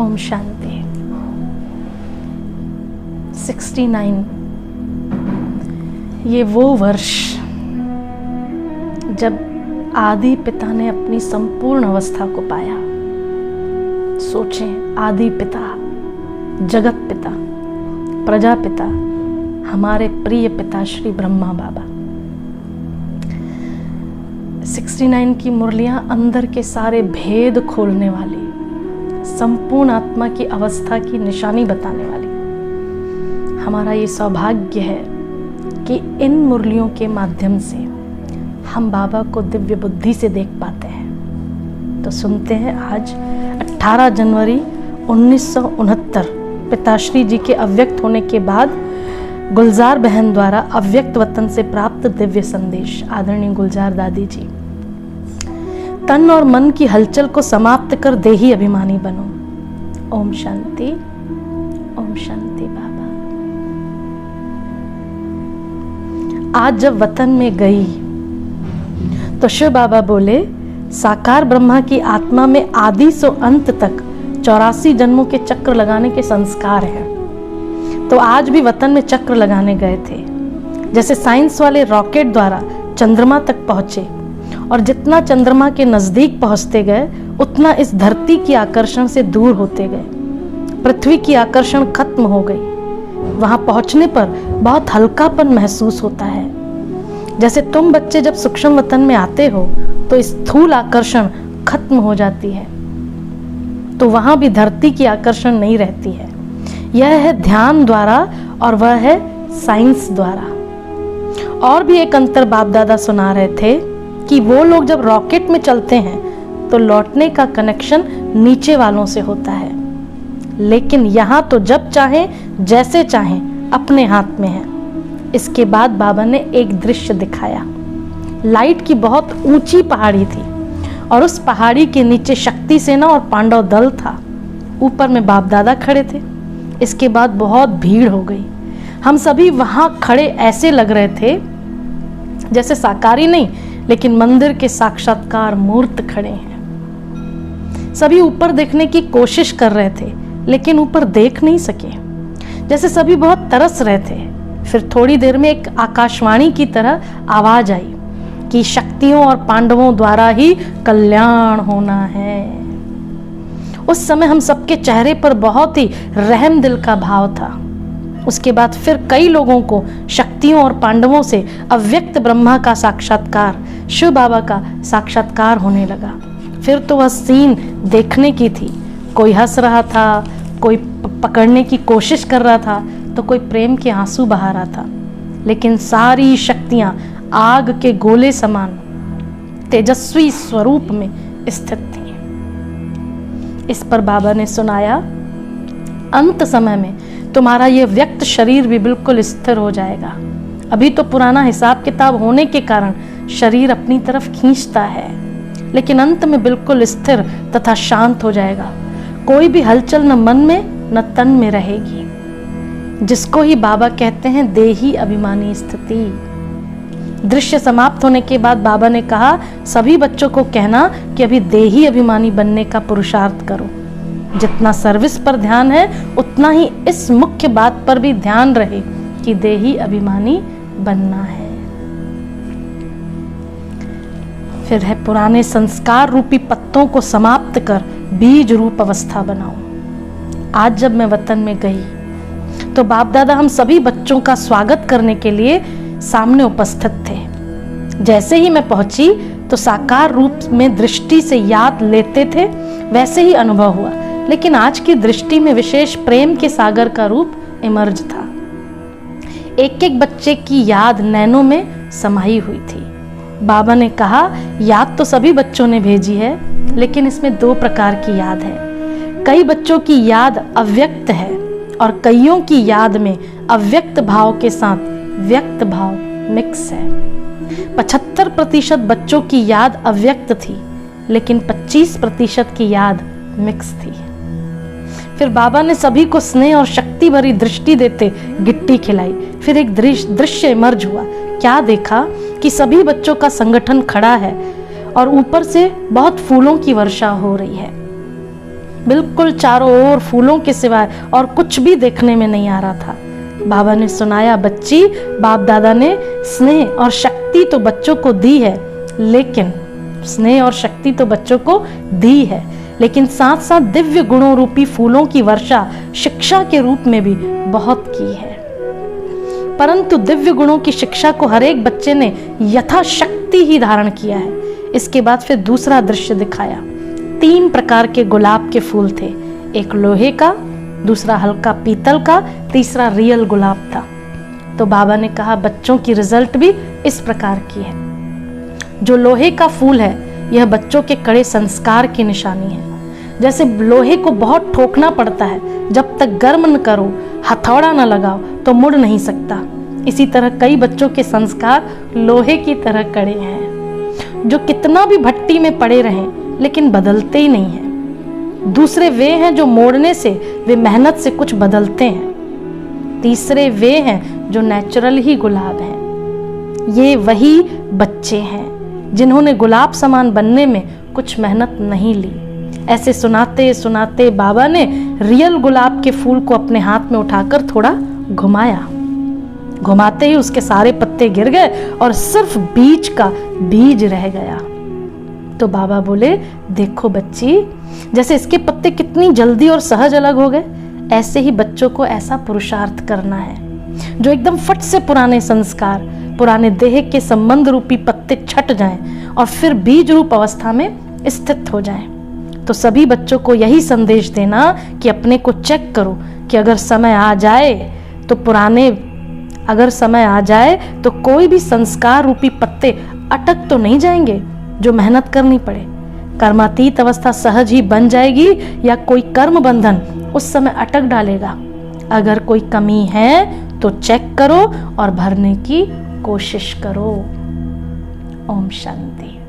ओम शांति। 69 ये वो वर्ष जब आदि पिता ने अपनी संपूर्ण अवस्था को पाया। सोचें, आदि पिता, जगत पिता, प्रजापिता, हमारे प्रिय पिता श्री ब्रह्मा बाबा। 69 की मुरलियां अंदर के सारे भेद खोलने वाली, संपूर्ण आत्मा की अवस्था की निशानी बताने वाली। हमारा ये सौभाग्य है कि इन मुरलियों के माध्यम से हम बाबा को दिव्य बुद्धि से देख पाते हैं। तो सुनते हैं आज 18 जनवरी 1969 पिताश्री जी के अव्यक्त होने के बाद गुलजार बहन द्वारा अव्यक्त वतन से प्राप्त दिव्य संदेश। आदरणीय गुलजार दादी जी, तन और मन की हलचल को समाप्त कर देही अभिमानी बनो। ओम शांति, ओम शांति बाबा। आज जब वतन में गई तो शिव बाबा बोले, साकार ब्रह्मा की आत्मा में आदि से अंत तक 84 जन्मों के चक्र लगाने के संस्कार हैं। तो आज भी वतन में चक्र लगाने गए थे। जैसे साइंस वाले रॉकेट द्वारा चंद्रमा तक पहुंचे और जितना चंद्रमा के नजदीक पहुंचते गए उतना इस धरती की आकर्षण से दूर होते गए। पृथ्वी की आकर्षण खत्म हो गई। वहां पहुंचने पर बहुत हल्कापन महसूस होता है। जैसे तुम बच्चे जब सूक्ष्म वतन में आते हो तो स्थूल आकर्षण खत्म हो जाती है, तो वहां भी धरती की आकर्षण नहीं रहती है। यह है ध्यान द्वारा और वह है साइंस द्वारा। और भी एक अंतर बाप दादा सुना रहे थे कि वो लोग जब रॉकेट में चलते हैं तो लौटने का कनेक्शन नीचे वालों से होता है, लेकिन यहाँ तो जब चाहें जैसे चाहें अपने हाथ में है। इसके बाद बाबा ने एक दृश्य दिखाया। लाइट की बहुत ऊंची पहाड़ी थी और उस पहाड़ी के नीचे शक्ति सेना और पांडव दल था। ऊपर में बाप दादा खड़े थे। इसके बाद बहुत भीड़ हो गई। हम सभी वहां खड़े ऐसे लग रहे थे जैसे साकारी नहीं लेकिन मंदिर के साक्षात्कार मूर्त खड़े हैं। सभी ऊपर देखने की कोशिश कर रहे थे लेकिन ऊपर देख नहीं सके। जैसे सभी बहुत तरस रहे थे। फिर थोड़ी देर में एक आकाशवाणी की तरह आवाज आई कि शक्तियों और पांडवों द्वारा ही कल्याण होना है। उस समय हम सबके चेहरे पर बहुत ही रहम दिल का भाव था। उसके बाद फिर कई लोगों को शक्तियों और पांडवों से अव्यक्त ब्रह्मा का साक्षात्कार, शिव बाबा का साक्षात्कार होने लगा। फिर तो वह सीन देखने की थी। कोई हंस रहा था, कोई पकड़ने की कोशिश कर रहा था, तो कोई प्रेम के आंसू बहा रहा था। लेकिन सारी शक्तियां आग के गोले समान तेजस्वी स्वरूप में स्थित थी। इस पर बाबा ने सुनाया, अंत समय में तुम्हारा यह व्यक्त शरीर भी बिल्कुल स्थिर हो जाएगा। अभी तो पुराना हिसाब किताब होने के कारण शरीर अपनी तरफ खींचता है, लेकिन अंत में बिल्कुल स्थिर तथा शांत हो जाएगा। कोई भी हलचल न मन में न तन में रहेगी, जिसको ही बाबा कहते हैं देही अभिमानी स्थिति। दृश्य समाप्त होने के बाद बाबा ने कहा, सभी बच्चों को कहना कि अभी देही अभिमानी बनने का पुरुषार्थ करो। जितना सर्विस पर ध्यान है उतना ही इस मुख्य बात पर भी ध्यान रहे कि देही अभिमानी बनना है। फिर है पुराने संस्कार रूपी पत्तों को समाप्त कर बीज रूप अवस्था बनाओ। आज जब मैं वतन में गई तो बाप दादा हम सभी बच्चों का स्वागत करने के लिए सामने उपस्थित थे। जैसे ही मैं पहुंची तो साकार रूप में दृष्टि से याद लेते थे वैसे ही अनुभव हुआ, लेकिन आज की दृष्टि में विशेष प्रेम के सागर का रूप इमर्ज था। एक एक बच्चे की याद नैनों में समाई हुई थी। बाबा ने कहा, याद तो सभी बच्चों ने भेजी है, लेकिन इसमें 2 प्रकार की याद है। कई बच्चों की याद अव्यक्त है और कईयों की याद में अव्यक्त भाव के साथ व्यक्त भाव मिक्स है। 75% बच्चों की याद अव्यक्त थी, लेकिन 25% की याद मिक्स थी। फिर बाबा ने सभी को स्नेह और शक्ति भरी दृष्टि देते गिट्टी खिलाई। फिर एक दृश्य इमर्ज हुआ। क्या देखा कि सभी बच्चों का संगठन खड़ा है और ऊपर से बहुत फूलों की वर्षा हो रही है। बिल्कुल चारों ओर फूलों के सिवाय और कुछ भी देखने में नहीं आ रहा था। बाबा ने सुनाया, बच्ची, बाप दादा ने स्नेह और शक्ति तो बच्चों को दी है, लेकिन स्नेह और शक्ति तो बच्चों को दी है, लेकिन साथ साथ दिव्य गुणों रूपी फूलों की वर्षा शिक्षा के रूप में भी बहुत की है। परंतु दिव्य गुणों की शिक्षा को हर एक बच्चे ने यथाशक्ति ही धारण किया है। इसके बाद फिर दूसरा दृश्य दिखाया। 3 प्रकार के गुलाब के फूल थे, एक लोहे का, दूसरा हल्का पीतल का, तीसरा रियल गुलाब था। तो बाबा ने कहा, बच्चों की रिजल्ट भी इस प्रकार की है। जो लोहे का फूल है, यह बच्चों के कड़े संस्कार की निशानी है। जैसे लोहे को बहुत ठोकना पड़ता है, जब तक गर्म न करो, हथौड़ा न लगाओ तो मुड़ नहीं सकता। इसी तरह कई बच्चों के संस्कार लोहे की तरह कड़े हैं, जो कितना भी भट्टी में पड़े रहें लेकिन बदलते ही नहीं हैं। दूसरे वे हैं जो मोड़ने से, वे मेहनत से कुछ बदलते हैं। तीसरे वे हैं जो नेचुरल ही गुलाब हैं। ये वही बच्चे हैं जिन्होंने गुलाब समान बनने में कुछ मेहनत नहीं ली। ऐसे सुनाते सुनाते बाबा ने रियल गुलाब के फूल को अपने हाथ में उठाकर थोड़ा घुमाया। घुमाते ही उसके सारे पत्ते गिर गए और सिर्फ बीज का बीज रह गया। तो बाबा बोले, देखो बच्ची, जैसे इसके पत्ते कितनी जल्दी और सहज अलग हो गए, ऐसे ही बच्चों को ऐसा पुरुषार्थ करना है जो एकदम फट से पुराने संस्कार, पुराने देह के संबंध रूपी पत्ते छट जाएं और फिर बीज रूप अवस्था में स्थित हो जाएं। तो सभी बच्चों को यही संदेश देना कि अपने को चेक करो कि अगर समय आ जाए तो कोई भी संस्कार रूपी पत्ते अटक तो नहीं जाएंगे जो मेहनत करनी पड़े। कर्मातीत अवस्था सहज ही बन जाएगी या कोई कर्म बंधन उस समय अटक डालेगा। अगर कोई कमी है तो चेक करो और भरने की कोशिश करो। ओम शांति।